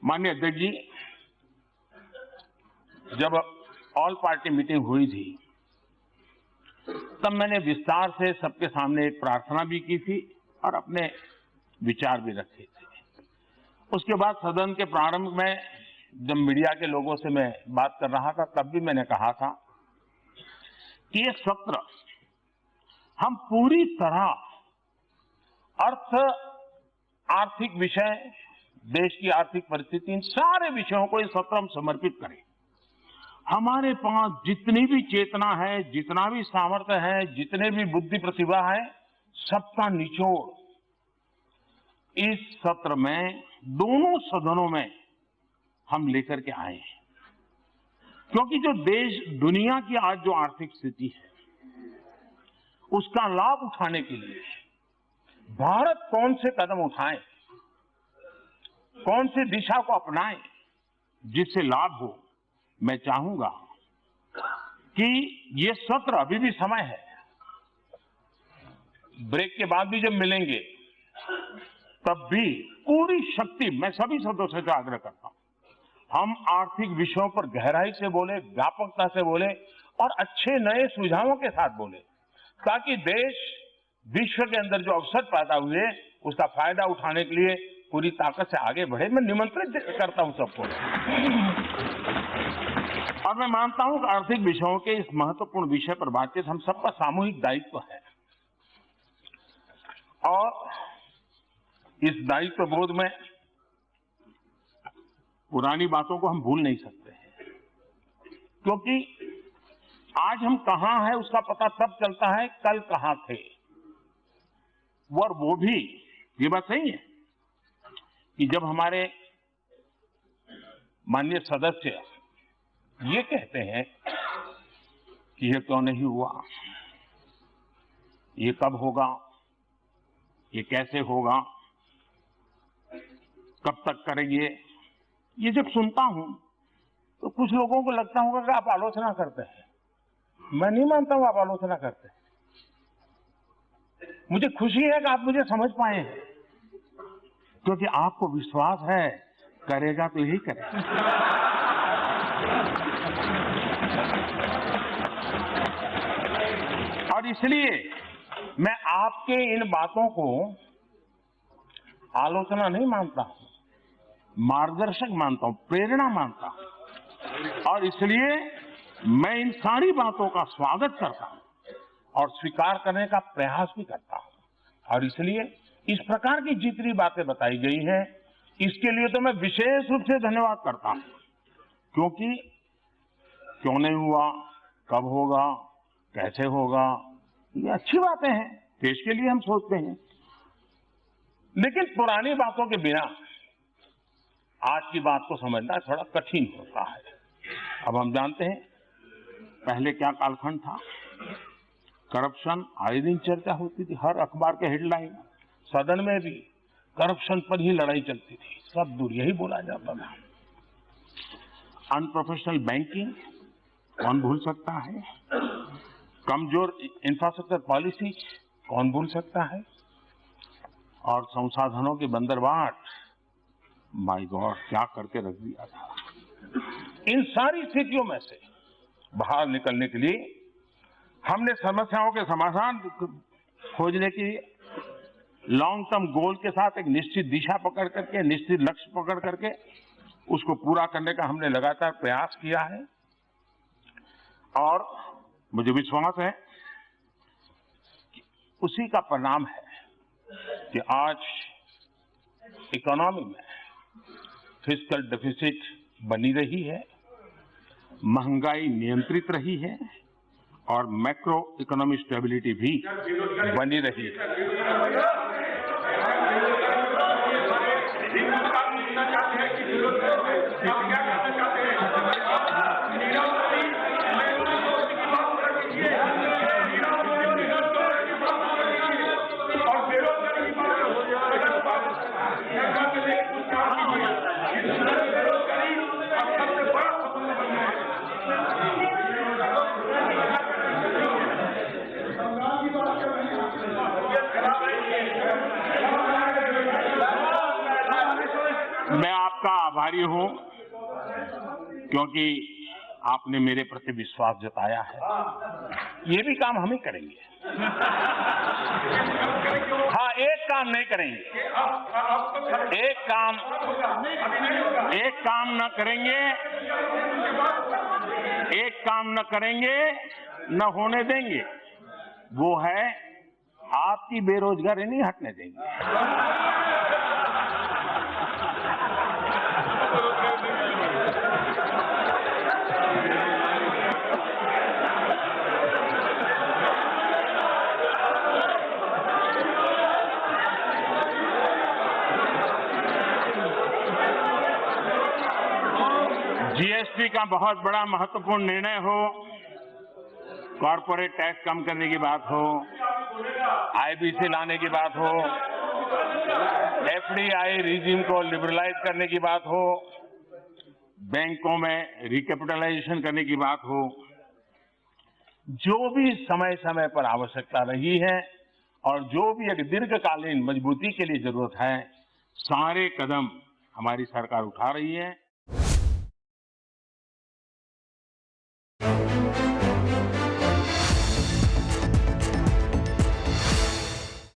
माननीय अध्यक्ष जी, जब ऑल पार्टी मीटिंग हुई थी तब मैंने विस्तार से सबके सामने एक प्रार्थना भी की थी और अपने विचार भी रखे थे। उसके बाद सदन के प्रारंभ में जब मीडिया के लोगों से मैं बात कर रहा था तब भी मैंने कहा था कि ये सत्र हम पूरी तरह आर्थिक विषय, देश की आर्थिक परिस्थिति, इन सारे विषयों को इस सत्र हम समर्पित करें। हमारे पास जितनी भी चेतना है, जितना भी सामर्थ्य है, जितने भी बुद्धि प्रतिभा है, सबका निचोड़ इस सत्र में दोनों सदनों में हम लेकर के आए हैं। क्योंकि जो देश, दुनिया की आज जो आर्थिक स्थिति है, उसका लाभ उठाने के लिए भारत कौन से कदम उठाए, कौन सी दिशा को अपनाए जिससे लाभ हो। मैं चाहूंगा कि ये सत्र, अभी भी समय है, ब्रेक के बाद भी जब मिलेंगे तब भी पूरी शक्ति, मैं सभी सदस्यों से आग्रह करता हूं, हम आर्थिक विषयों पर गहराई से बोले, व्यापकता से बोले और अच्छे नए सुझावों के साथ बोले, ताकि देश विश्व के अंदर जो अवसर पैदा हुए उसका फायदा उठाने के लिए पूरी ताकत से आगे बढ़े। मैं निमंत्रित करता हूं सबको। और मैं मानता हूं कि आर्थिक विषयों के इस महत्वपूर्ण विषय पर बातचीत हम सबका सामूहिक दायित्व है और इस दायित्व बोध में पुरानी बातों को हम भूल नहीं सकते हैं, क्योंकि आज हम कहां हैं उसका पता तब चलता है कल कहां थे। और वो भी, ये बात सही है कि जब हमारे माननीय सदस्य ये कहते हैं कि ये क्यों नहीं हुआ, ये कब होगा, ये कैसे होगा, कब तक करेंगे, ये जब सुनता हूं तो कुछ लोगों को लगता होगा कि आप आलोचना करते हैं। मैं नहीं मानता हूं आप आलोचना करते हैं। मुझे खुशी है कि आप मुझे समझ पाए हैं, क्योंकि आपको विश्वास है करेगा तो यही करेगा। और इसलिए मैं आपके इन बातों को आलोचना नहीं मानता हूं, मार्गदर्शक मानता हूं, प्रेरणा मानता हूं। और इसलिए मैं इन सारी बातों का स्वागत करता हूं और स्वीकार करने का प्रयास भी करता हूं। और इसलिए इस प्रकार की जितनी बातें बताई गई हैं, इसके लिए तो मैं विशेष रूप से धन्यवाद करता हूं, क्योंकि क्यों नहीं हुआ, कब होगा, कैसे होगा, ये अच्छी बातें हैं, देश के लिए हम सोचते हैं। लेकिन पुरानी बातों के बिना आज की बात को समझना थोड़ा कठिन होता है। अब हम जानते हैं पहले क्या कालखंड था। करप्शन आए दिन चर्चा होती थी, हर अखबार के हेडलाइन, सदन में भी करप्शन पर ही लड़ाई चलती थी, सब दूर यही बोला जाता था। अनप्रोफेशनल बैंकिंग कौन भूल सकता है, कमजोर इंफ्रास्ट्रक्चर पॉलिसी कौन भूल सकता है, और संसाधनों की बंदरबाट, माय गॉड क्या करके रख दिया था। इन सारी स्थितियों में से बाहर निकलने के लिए हमने समस्याओं के समाधान खोजने की लॉन्ग टर्म गोल के साथ एक निश्चित दिशा पकड़ करके, निश्चित लक्ष्य पकड़ करके उसको पूरा करने का हमने लगातार प्रयास किया है। और मुझे विश्वास है कि उसी का परिणाम है कि आज इकोनॉमी में फिस्कल डेफिसिट बनी रही है, महंगाई नियंत्रित रही है और मैक्रो इकोनॉमिक स्टेबिलिटी भी बनी रही है। मैं आपका आभारी आभारी हूं क्योंकि आपने मेरे प्रति विश्वास जताया है। ये भी काम हम ही करेंगे। हाँ, एक काम नहीं करेंगे, एक काम न करेंगे, एक काम न करेंगे, न होने देंगे। वो है आपकी बेरोजगारी नहीं हटने देंगे। जीएसटी का बहुत बड़ा महत्वपूर्ण निर्णय हो, कॉर्पोरेट टैक्स कम करने की बात हो, आईबीसी लाने की बात हो, एफडीआई रिजीम को लिबरलाइज करने की बात हो, बैंकों में रिकैपिटलाइजेशन करने की बात हो, जो भी समय समय पर आवश्यकता रही है और जो भी एक दीर्घकालीन मजबूती के लिए जरूरत है, सारे कदम हमारी सरकार उठा रही है।